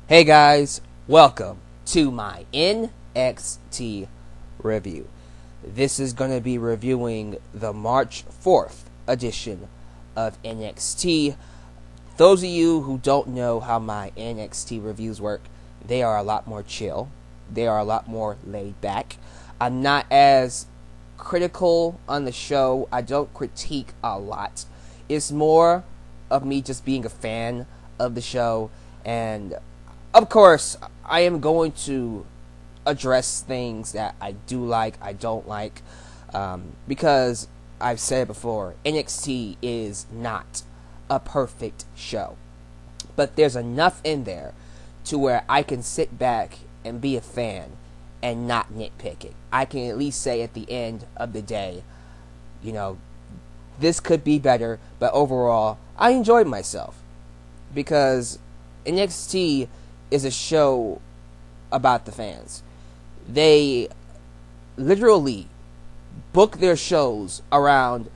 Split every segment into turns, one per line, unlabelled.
Hey guys, welcome to my NXT review. This is going to be reviewing the March 4th edition of NXT. Those of you who don't know how my NXT reviews work, they are a lot more chill. They are a lot more laid back. I'm not as critical on the show. I don't critique a lot. It's more of me just being a fan of the show, and of course, I am going to address things that I do like, I don't like, because I've said it before, NXT is not a perfect show. But there's enough in there to where I can sit back and be a fan and not nitpick it. I can at least say at the end of the day, you know, this could be better, but overall, I enjoyed myself. Because NXT is a show about the fans. They literally book their shows around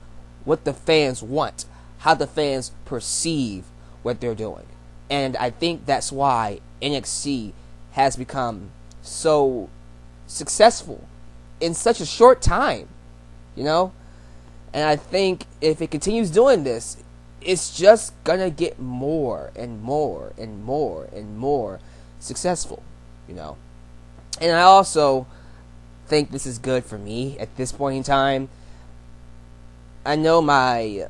what the fans want, how the fans perceive what they're doing. And I think that's why NXT has become so successful in such a short time, you know? And I think if it continues doing this, it's just gonna get more and more and more and more successful, you know. And I also think this is good for me at this point in time. I know my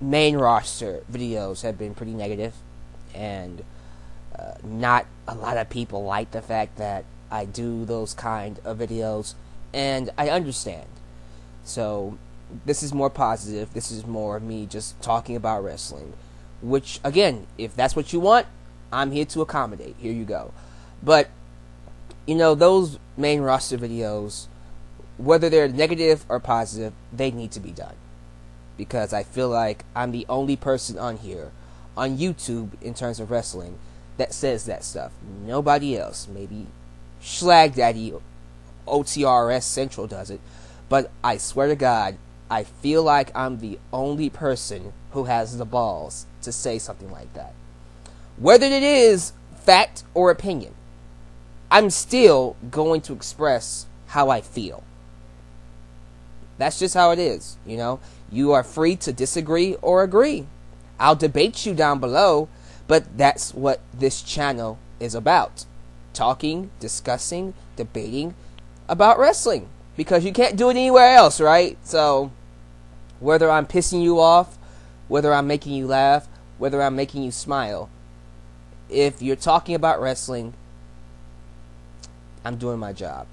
main roster videos have been pretty negative, and not a lot of people like the fact that I do those kind of videos, and I understand. So this is more positive. This is more me just talking about wrestling, which, again, if that's what you want, I'm here to accommodate. Here you go. But, you know, those main roster videos, whether they're negative or positive, they need to be done. Because I feel like I'm the only person on here, on YouTube, in terms of wrestling, that says that stuff. Nobody else. Maybe Schlag Daddy, OTRS Central does it. But I swear to God, I feel like I'm the only person who has the balls to say something like that. Whether it is fact or opinion, I'm still going to express how I feel. That's just how it is, you know. You are free to disagree or agree. I'll debate you down below, but that's what this channel is about. Talking, discussing, debating about wrestling. Because you can't do it anywhere else, right? So, whether I'm pissing you off, whether I'm making you laugh, whether I'm making you smile, if you're talking about wrestling, I'm doing my job.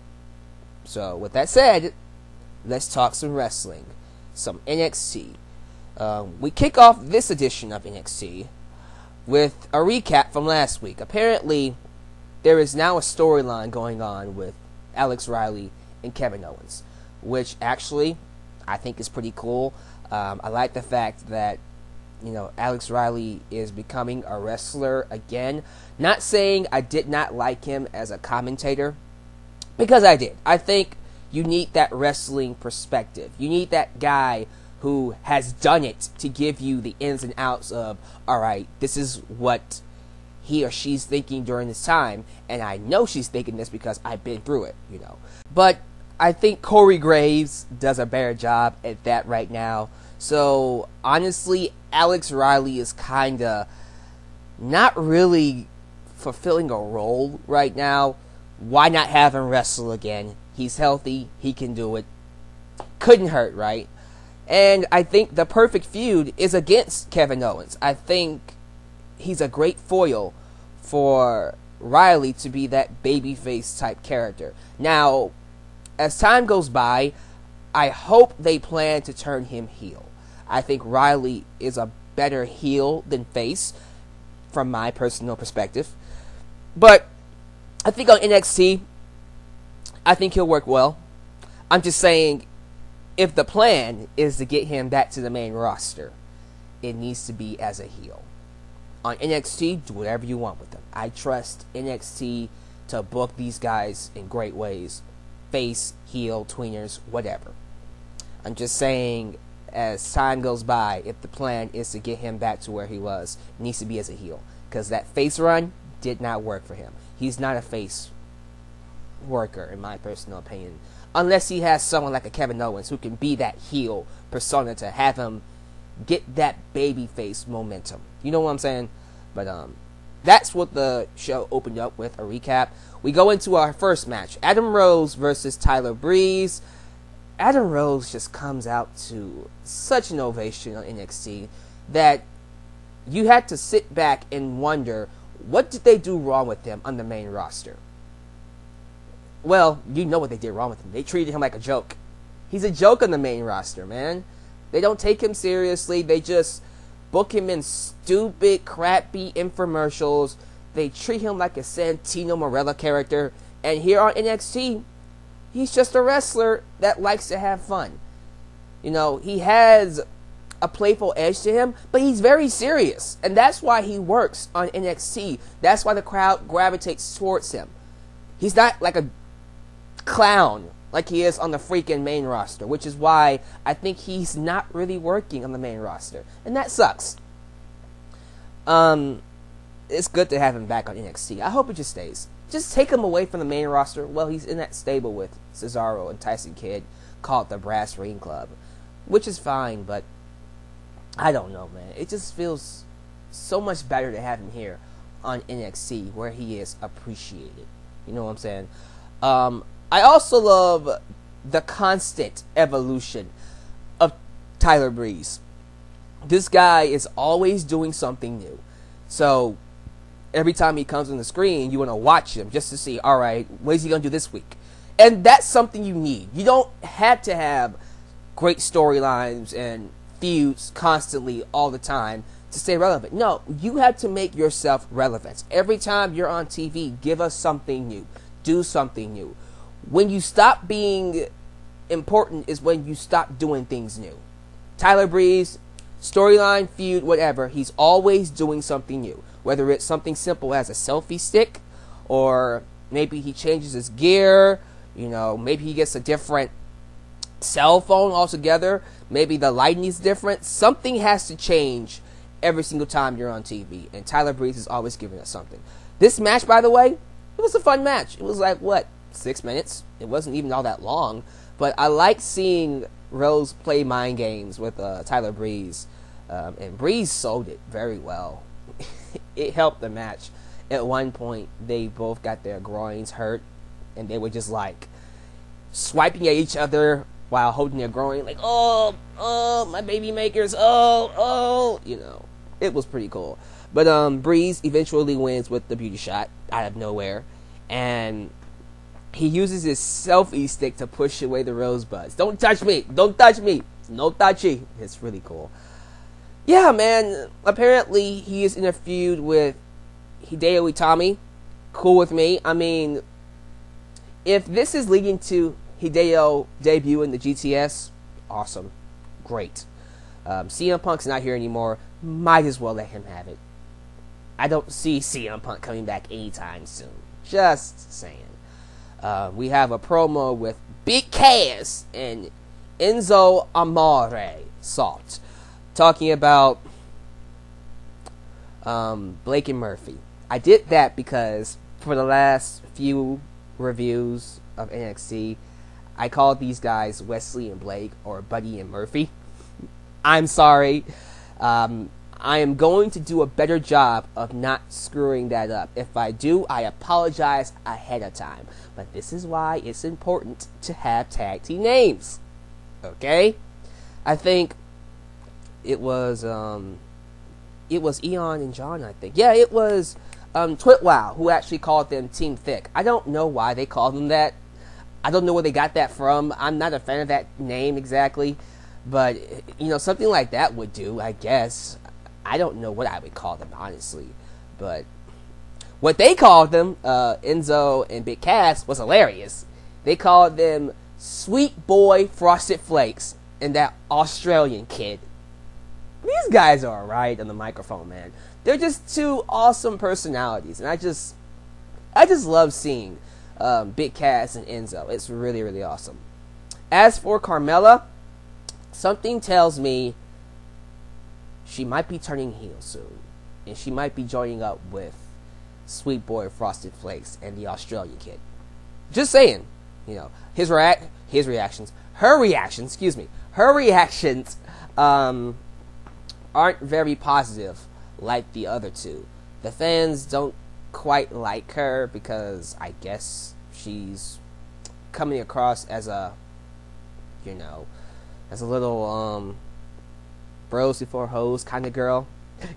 So, with that said, let's talk some wrestling. Some NXT. We kick off this edition of NXT with a recap from last week. Apparently, there is now a storyline going on with Alex Riley and Kevin Owens, which actually I think is pretty cool. I like the fact that, you know, Alex Riley is becoming a wrestler again. Not saying I did not like him as a commentator, because I did. I think you need that wrestling perspective. You need that guy who has done it to give you the ins and outs of, alright, this is what he or she's thinking during this time, and I know she's thinking this because I've been through it, you know. But I think Corey Graves does a better job at that right now. So, honestly, Alex Riley is kind of not really fulfilling a role right now. Why not have him wrestle again? He's healthy. He can do it. Couldn't hurt, right? And I think the perfect feud is against Kevin Owens. I think he's a great foil for Riley to be that babyface type character. Now, as time goes by, I hope they plan to turn him heel. I think Riley is a better heel than face, from my personal perspective. But I think on NXT, I think he'll work well. I'm just saying, if the plan is to get him back to the main roster, it needs to be as a heel. On NXT, do whatever you want with them. I trust NXT to book these guys in great ways. Face, heel, tweeners, whatever. I'm just saying, as time goes by, if the plan is to get him back to where he was, it needs to be as a heel. Because that face run did not work for him. He's not a face worker, in my personal opinion, unless he has someone like a Kevin Owens who can be that heel persona to have him get that baby face momentum. You know what I'm saying? But that's what the show opened up with, a recap. We go into our first match, Adam Rose versus Tyler Breeze. Adam Rose just comes out to such an ovation on NXT that you had to sit back and wonder, what did they do wrong with him on the main roster? Well, you know what they did wrong with him. They treated him like a joke. He's a joke on the main roster, man. They don't take him seriously. They just book him in stupid, crappy infomercials. They treat him like a Santino Marella character. And here on NXT, he's just a wrestler that likes to have fun. You know, he has a playful edge to him, but he's very serious. And that's why he works on NXT. That's why the crowd gravitates towards him. He's not like a clown like he is on the freaking main roster, which is why I think he's not really working on the main roster. And that sucks. It's good to have him back on NXT. I hope he just stays. Just take him away from the main roster. Well, he's in that stable with Cesaro and Tyson Kidd called the Brass Ring Club, which is fine, but I don't know, man. It just feels so much better to have him here on NXT where he is appreciated. You know what I'm saying? I also love the constant evolution of Tyler Breeze. This guy is always doing something new. So every time he comes on the screen, you want to watch him just to see, all right, what is he going to do this week? And that's something you need. You don't have to have great storylines and feuds constantly all the time to stay relevant. No, you have to make yourself relevant. Every time you're on TV, give us something new. Do something new. When you stop being important is when you stop doing things new. Tyler Breeze, storyline, feud, whatever, he's always doing something new. Whether it's something simple as a selfie stick, or maybe he changes his gear, you know, maybe he gets a different cell phone altogether, maybe the lighting is different. Something has to change every single time you're on TV, and Tyler Breeze is always giving us something. This match, by the way, it was a fun match. It was like, what, 6 minutes? It wasn't even all that long, but I like seeing Rose play mind games with Tyler Breeze, and Breeze sold it very well. It helped the match. At one point, they both got their groins hurt, and they were just like swiping at each other while holding their groin, like, oh, my baby makers, oh, you know. It was pretty cool. But Breeze eventually wins with the beauty shot out of nowhere, and he uses his selfie stick to push away the rosebuds. Don't touch me! Don't touch me! No touchy. It's really cool. Yeah, man. Apparently, he is in a feud with Hideo Itami. Cool with me. I mean, if this is leading to Hideo debut in the GTS, awesome. Great. CM Punk's not here anymore. Might as well let him have it. I don't see CM Punk coming back anytime soon. Just saying. We have a promo with Big Cass and Enzo Amore Salt talking about Blake and Murphy. I did that because for the last few reviews of NXT, I called these guys Wesley and Blake, or Buddy and Murphy. I'm sorry. I am going to do a better job of not screwing that up. If I do, I apologize ahead of time. But this is why it's important to have tag team names. Okay? I think it was Eon and John, I think. Yeah, it was Twitwow who actually called them Team Thick. I don't know why they called them that. I don't know where they got that from. I'm not a fan of that name exactly. But, you know, something like that would do, I guess. I don't know what I would call them, honestly. But what they called them, Enzo and Big Cass, was hilarious. They called them Sweet Boy Frosted Flakes and that Australian kid. These guys are alright on the microphone, man. They're just two awesome personalities. And I just love seeing Big Cass and Enzo. It's really, really awesome. As for Carmella, something tells me she might be turning heel soon, and she might be joining up with Sweet Boy Frosted Flakes and the Australian Kid. Just saying, her reactions aren't very positive like the other two. The fans don't quite like her because I guess she's coming across as a little bros before hoes kind of girl.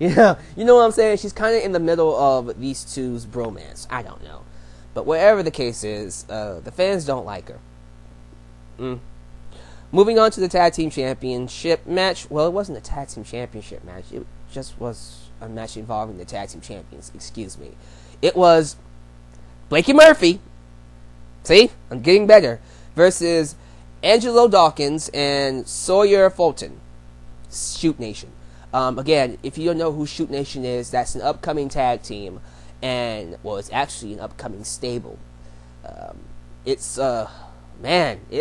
You know what I'm saying? She's kind of in the middle of these two's bromance. I don't know. But whatever the case is, the fans don't like her. Moving on to the Tag Team Championship match. Well, it wasn't a Tag Team Championship match. It just was a match involving the Tag Team Champions. Excuse me. It was Blake and Murphy. See? I'm getting better. Versus Angelo Dawkins and Sawyer Fulton. Shoot Nation. Again, if you don't know who Shoot Nation is, that's an upcoming tag team. And, well, it's actually an upcoming stable. It's a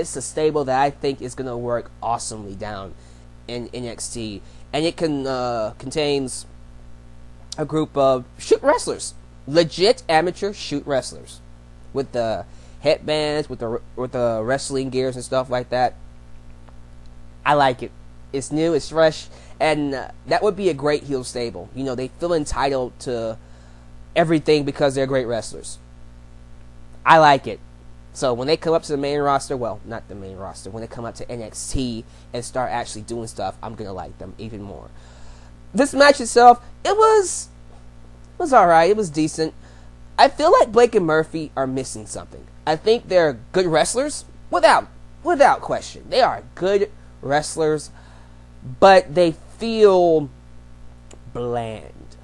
stable that I think is going to work awesomely down in NXT. And it contains a group of shoot wrestlers. Legit amateur shoot wrestlers. With the headbands, with the wrestling gears and stuff like that. I like it. It's new, it's fresh, and that would be a great heel stable. They feel entitled to everything because they're great wrestlers. I like it. So when they come up to the main roster, well, not the main roster, when they come up to NXT and start actually doing stuff, I'm going to like them even more. This match itself, it was alright, it was decent. I feel like Blake and Murphy are missing something. I think they're good wrestlers, without question. They are good wrestlers, but they feel bland.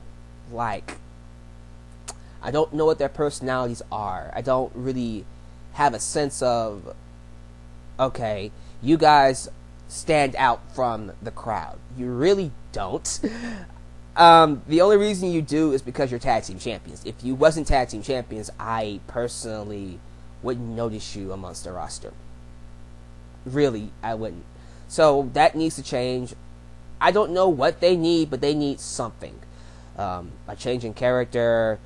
Like, I don't know what their personalities are. I don't really have a sense of, okay, you guys stand out from the crowd. You really don't. The only reason you do is because you're tag team champions. If you wasn't tag team champions, I personally wouldn't notice you amongst the roster. Really, I wouldn't. So that needs to change. I don't know what they need, but they need something. A change in character,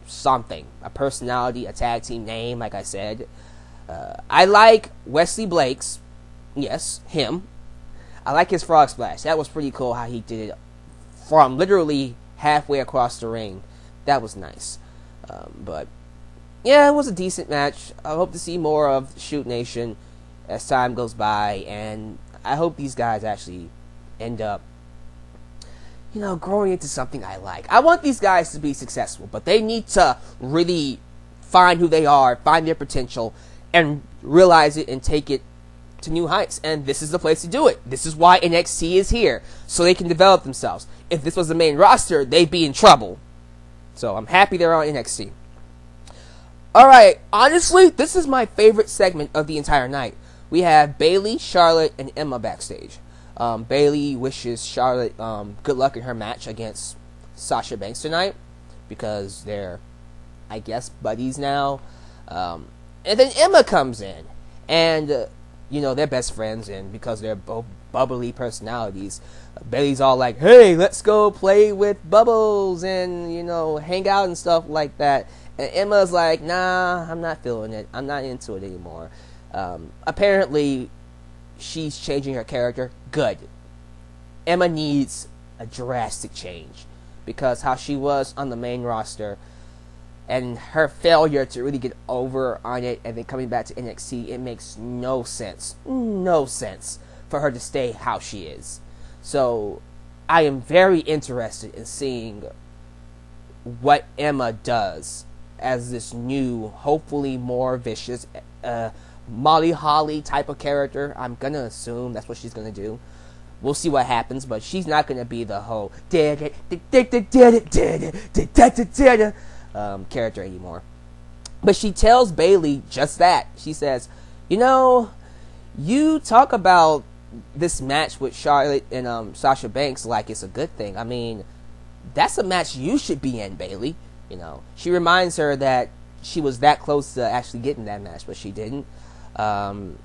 something. A personality, a tag team name, like I said. I like Wesley Blake's. Yes, him. I like his frog splash. That was pretty cool how he did it from literally halfway across the ring. That was nice. But, yeah, it was a decent match. I hope to see more of Shoot Nation as time goes by, and I hope these guys actually end up, growing into something I like. I want these guys to be successful, but they need to really find who they are, find their potential, and realize it and take it to new heights. And this is the place to do it. This is why NXT is here, so they can develop themselves. If this was the main roster, they'd be in trouble. So I'm happy they're on NXT. Alright, honestly, this is my favorite segment of the entire night. We have Bayley, Charlotte, and Emma backstage. Bayley wishes Charlotte good luck in her match against Sasha Banks tonight, because they're, I guess, buddies now. And then Emma comes in, and they're best friends, and because they're both bubbly personalities, Bayley's all like, hey, let's go play with Bubbles and hang out and stuff like that. And Emma's like, nah, I'm not feeling it, I'm not into it anymore. Apparently she's changing her character. Good. Emma needs a drastic change, because how she was on the main roster and her failure to really get over on it and then coming back to NXT, it makes no sense for her to stay how she is. So I am very interested in seeing what Emma does as this new, hopefully more vicious Molly Holly type of character. I'm gonna assume that's what she's gonna do. We'll see what happens, but she's not gonna be the whole character anymore. But she tells Bayley just that. She says, you talk about this match with Charlotte and Sasha Banks like it's a good thing. I mean, that's a match you should be in, Bayley. She reminds her that she was that close to actually getting that match, but she didn't. And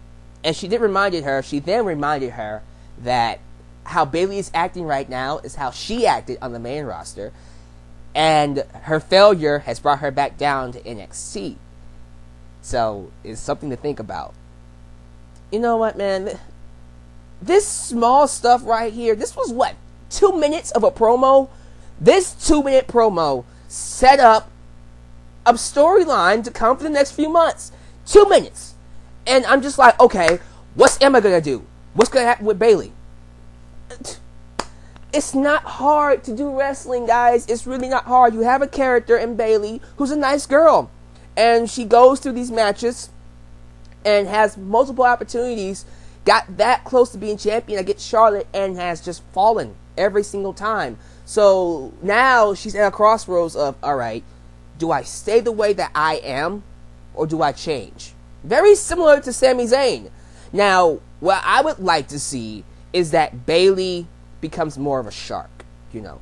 she then reminded her that how Bayley is acting right now is how she acted on the main roster. And her failure has brought her back down to NXT. So, it's something to think about. You know what, man? This small stuff right here, this was what? 2 minutes of a promo? This 2-minute promo set up a storyline to come for the next few months. 2 minutes. And I'm just like, okay, what's Emma gonna do? What's gonna happen with Bayley? It's not hard to do wrestling, guys. It's really not hard. You have a character in Bayley who's a nice girl. And she goes through these matches and has multiple opportunities. Got that close to being champion against Charlotte and has just fallen every single time. So now she's at a crossroads of, alright, do I stay the way that I am or do I change? Very similar to Sami Zayn. Now, what I would like to see is that Bayley becomes more of a shark, you know.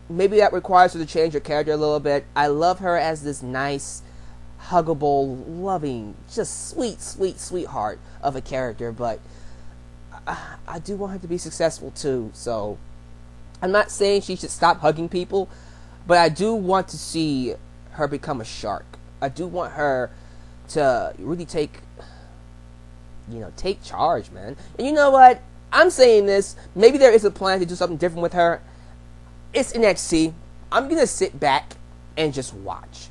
Maybe that requires her to change her character a little bit. I love her as this nice, huggable, loving, just sweetheart of a character, but I do want her to be successful too. So I'm not saying she should stop hugging people, but I do want to see her become a shark. I do want her to really take charge, man. And you know what? I'm saying this. Maybe there is a plan to do something different with her. It's NXT. I'm going to sit back and just watch.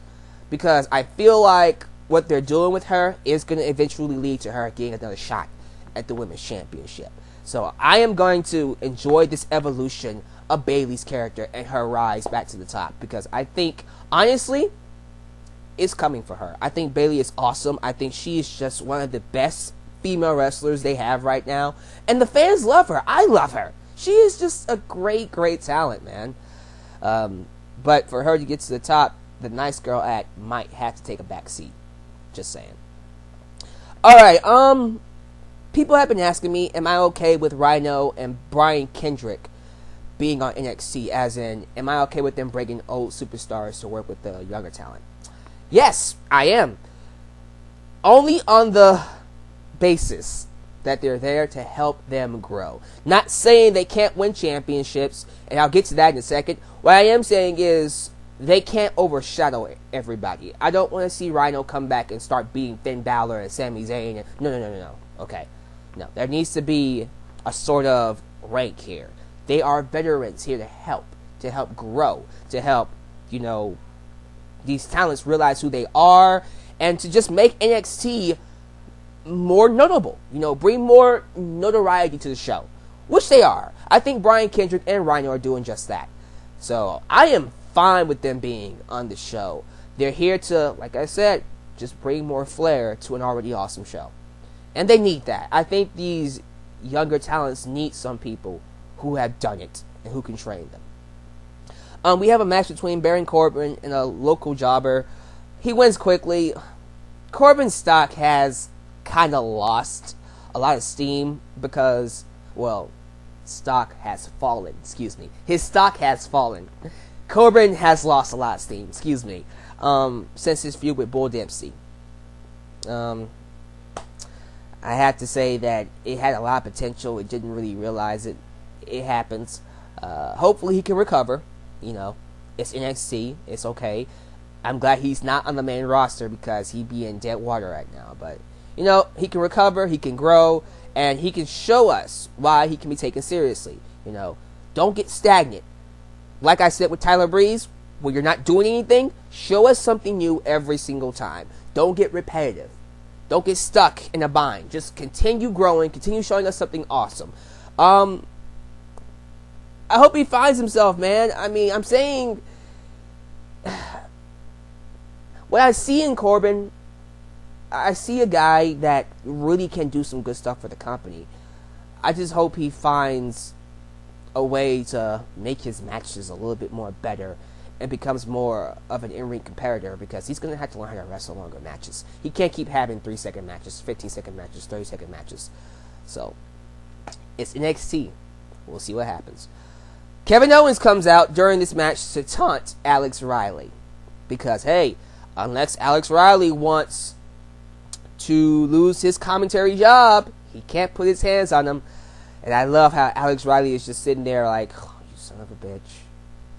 Because I feel like what they're doing with her is going to eventually lead to her getting another shot at the Women's Championship. So I am going to enjoy this evolution of Bayley's character and her rise back to the top. Because I think, honestly, it's coming for her. I think Bayley is awesome. I think she is just one of the best female wrestlers they have right now. And the fans love her. I love her. She is just a great talent, man. But for her to get to the top, the nice girl act might have to take a back seat. Just saying. Alright, people have been asking me, am I okay with Rhino and Brian Kendrick being on NXT? As in, am I okay with them bringing old superstars to work with the younger talent? Yes, I am. Only on the basis that they're there to help them grow. Not saying they can't win championships, and I'll get to that in a second. What I am saying is they can't overshadow everybody. I don't want to see Rhino come back and start beating Finn Balor and Sami Zayn. No. Okay. No, there needs to be a sort of rank here. They are veterans here to help grow, to help, these talents realize who they are, and to just make NXT more notable, bring more notoriety to the show, which they are. I think Brian Kendrick and Rhino are doing just that. So I am fine with them being on the show. They're here to, like I said, just bring more flair to an already awesome show. And they need that. I think these younger talents need some people who have done it and who can train them. We have a match between Baron Corbin and a local jobber. He wins quickly. Corbin's stock has kind of lost a lot of steam because, stock has fallen. Excuse me. His stock has fallen. Corbin has lost a lot of steam. Excuse me. Since his feud with Bull Dempsey. I have to say that it had a lot of potential. It didn't really realize it. It happens. Hopefully he can recover. It's NXT. It's okay. I'm glad he's not on the main roster because he'd be in dead water right now. But, he can recover, he can grow, and he can show us why he can be taken seriously. Don't get stagnant. Like I said with Tyler Breeze, when you're not doing anything, show us something new every single time. Don't get repetitive. Don't get stuck in a bind. Just continue growing, continue showing us something awesome. I hope he finds himself, man. I mean, I'm saying what I see in Corbin, I see a guy that really can do some good stuff for the company. I just hope he finds a way to make his matches a little bit more better and becomes more of an in-ring competitor, because he's going to have to learn how to wrestle longer matches. He can't keep having 3-second matches, 15-second matches, 30-second matches. So, it's NXT. We'll see what happens. Kevin Owens comes out during this match to taunt Alex Riley. Because, hey, unless Alex Riley wants to lose his commentary job, he can't put his hands on him. And I love how Alex Riley is just sitting there like, oh, you son of a bitch.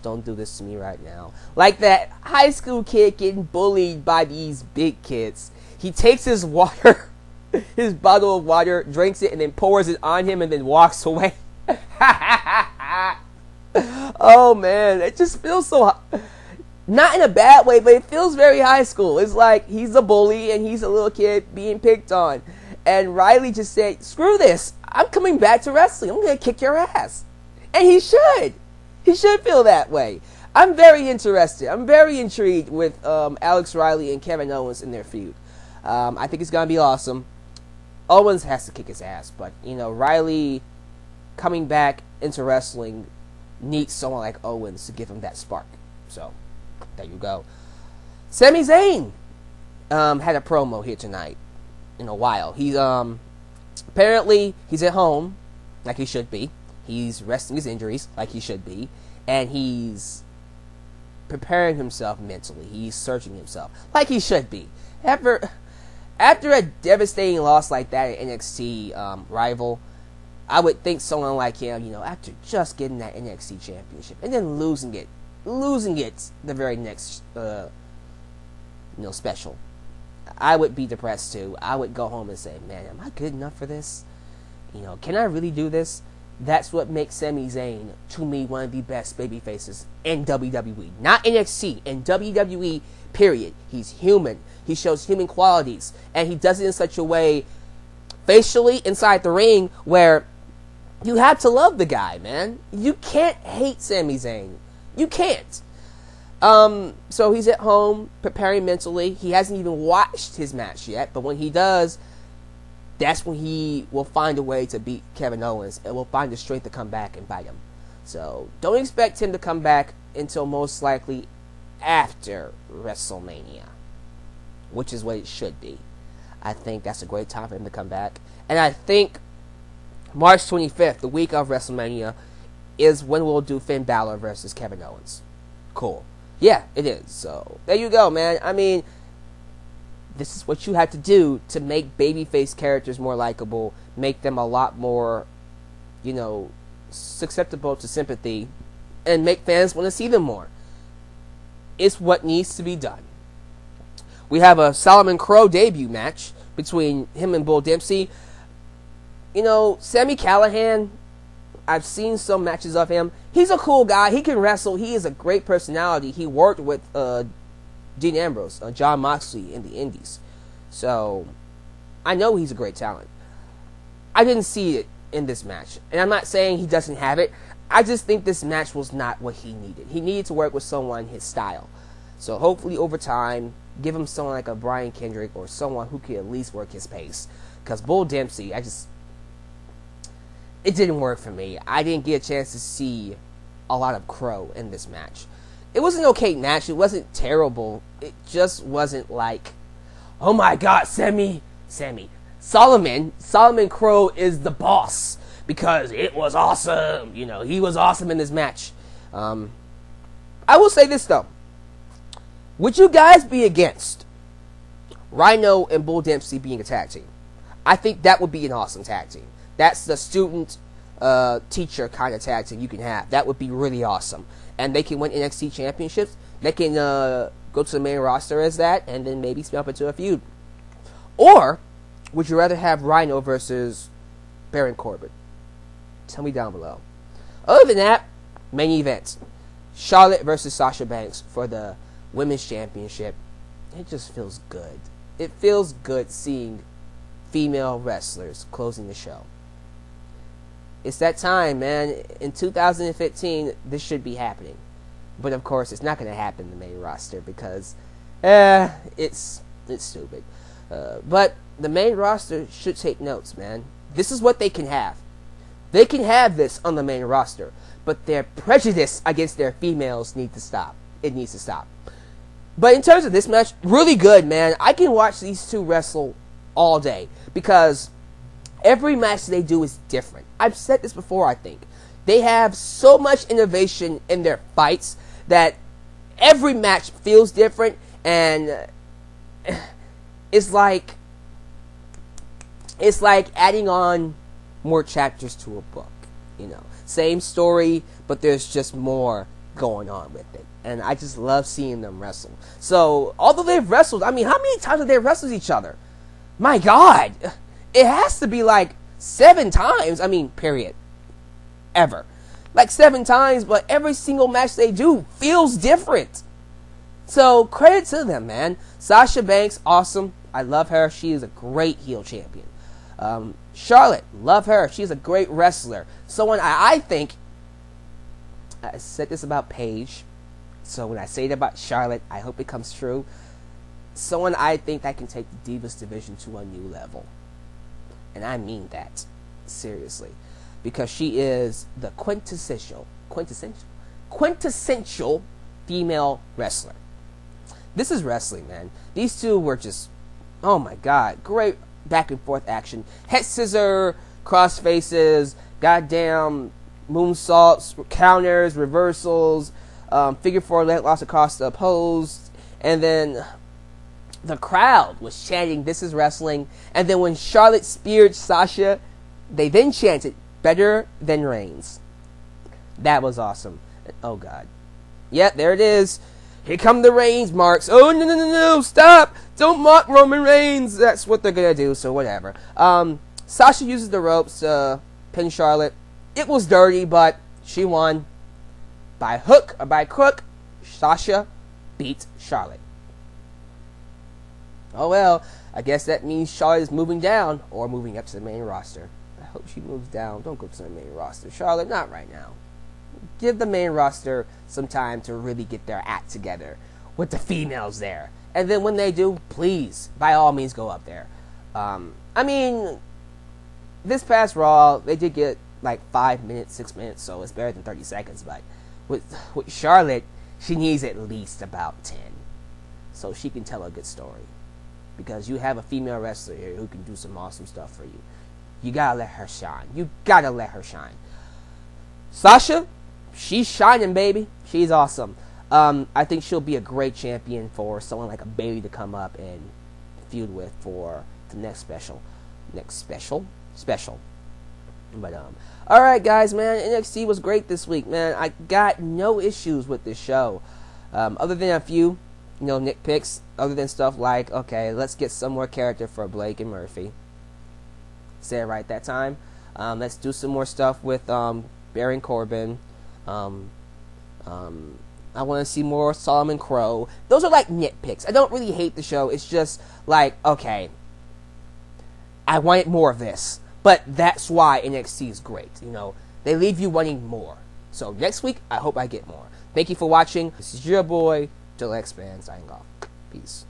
Don't do this to me right now. Like that high school kid getting bullied by these big kids. He takes his water, his bottle of water, drinks it, and then pours it on him and then walks away. Oh, man. It just feels so... Not in a bad way, but it feels very high school. It's like he's a bully and he's a little kid being picked on. And Riley just said, screw this. I'm coming back to wrestling. I'm going to kick your ass. And he should. He should feel that way. I'm very interested. I'm very intrigued with Alex Riley and Kevin Owens in their feud. I think it's going to be awesome. Owens has to kick his ass. But, you know, Riley coming back into wrestling needs someone like Owens to give him that spark. So, there you go. Sami Zayn had a promo here tonight in a while. He's apparently he's at home like he should be. He's resting his injuries like he should be, and he's preparing himself mentally. He's searching himself like he should be. After a devastating loss like that at NXT rival, I would think someone like him, you know, after just getting that NXT championship and then losing it the very next special, I would be depressed too. I would go home and say, man, am I good enough for this? You know, can I really do this? That's what makes Sami Zayn, to me, one of the best baby faces in WWE. Not NXT, in WWE, period. He's human. He shows human qualities. And he does it in such a way, facially, inside the ring, where you have to love the guy, man. You can't hate Sami Zayn. You can't. So he's at home, preparing mentally. He hasn't even watched his match yet, but when he does, that's when he will find a way to beat Kevin Owens and will find the strength to come back and bite him. So don't expect him to come back until most likely after WrestleMania, which is what it should be. I think that's a great time for him to come back. And I think March 25th, the week of WrestleMania, is when we'll do Finn Balor versus Kevin Owens. Cool. Yeah, it is. So there you go, man. I mean, this is what you have to do to make babyface characters more likable, make them a lot more, you know, susceptible to sympathy, and make fans want to see them more. It's what needs to be done. We have a Solomon Crowe debut match between him and Bull Dempsey. You know, Sami Callihan, I've seen some matches of him. He's a cool guy. He can wrestle. He is a great personality. He worked with Dean Ambrose, John Moxley in the Indies. So, I know he's a great talent. I didn't see it in this match. And I'm not saying he doesn't have it. I just think this match was not what he needed. He needed to work with someone his style. So, hopefully over time, give him someone like a Brian Kendrick or someone who can at least work his pace. Because Bull Dempsey, it didn't work for me. I didn't get a chance to see a lot of Crowe in this match. It was an okay match. It wasn't terrible. It just wasn't like, oh my God, Solomon Crowe is the boss because it was awesome. You know, he was awesome in this match. I will say this though. Would you guys be against Rhino and Bull Dempsey being a tag team? I think that would be an awesome tag team. That's the student teacher kind of tag team you can have. That would be really awesome. And they can win NXT championships. They can go to the main roster as that, and then maybe spin up into a feud. Or would you rather have Rhino versus Baron Corbin? Tell me down below. Other than that, main event: Charlotte versus Sasha Banks for the women's championship. It just feels good. It feels good seeing female wrestlers closing the show. It's that time, man. In 2015, this should be happening. But of course, it's not going to happen in the main roster because, it's stupid. But the main roster should take notes, man. This is what they can have. They can have this on the main roster, but their prejudice against their females needs to stop. It needs to stop. But in terms of this match, really good, man. I can watch these two wrestle all day because every match they do is different. I've said this before, I think. They have so much innovation in their fights that every match feels different, and it's like adding on more chapters to a book, you know. Same story, but there's just more going on with it. And I just love seeing them wrestle. So, although they've wrestled, I mean, how many times have they wrestled each other? My God. It has to be like 7 times. I mean, period. Ever. Like 7 times, but every single match they do feels different. So, credit to them, man. Sasha Banks, awesome. I love her. She is a great heel champion. Charlotte, love her. She's a great wrestler. Someone I think, I said this about Paige, so when I say it about Charlotte, I hope it comes true. Someone I think that can take the Divas division to a new level. And I mean that. Seriously. Because she is the quintessential female wrestler. This is wrestling, man. These two were just, oh my God, great back and forth action. Head scissor, cross faces, goddamn moonsaults, counters, reversals, figure 4 leg locks across the pose, and then the crowd was chanting, "This is wrestling." And then when Charlotte speared Sasha, they then chanted, "Better than Reigns." That was awesome. Oh God. Yep, there it is. Here come the Reigns marks. Oh, no, stop. Don't mock Roman Reigns. That's what they're going to do, so whatever. Sasha uses the ropes to pin Charlotte. It was dirty, but she won. By hook or by crook, Sasha beat Charlotte. Oh well, I guess that means Charlotte is moving down or moving up to the main roster. I hope she moves down. Don't go to the main roster. Charlotte, not right now. Give the main roster some time to really get their act together with the females there. And then when they do, please, by all means, go up there. I mean, this past Raw, they did get like 5 minutes, 6 minutes, so it's better than 30 seconds. But with Charlotte, she needs at least about 10, so she can tell a good story. Because you have a female wrestler here who can do some awesome stuff for you. You gotta let her shine. You gotta let her shine. Sasha, she's shining, baby. She's awesome. I think she'll be a great champion for someone like a Bayley to come up and feud with for the next special. But alright guys, man, NXT was great this week, man. I got no issues with this show. Other than a few, nitpicks, other than stuff like, okay, let's get some more character for Blake and Murphy. Say it right that time. Let's do some more stuff with Baron Corbin. I want to see more Solomon Crowe. Those are like nitpicks. I don't really hate the show. It's just like, okay, I wanted more of this. But that's why NXT is great. They leave you wanting more. So next week, I hope I get more. Thank you for watching. This is your boy, Alyx, signing off. Peace.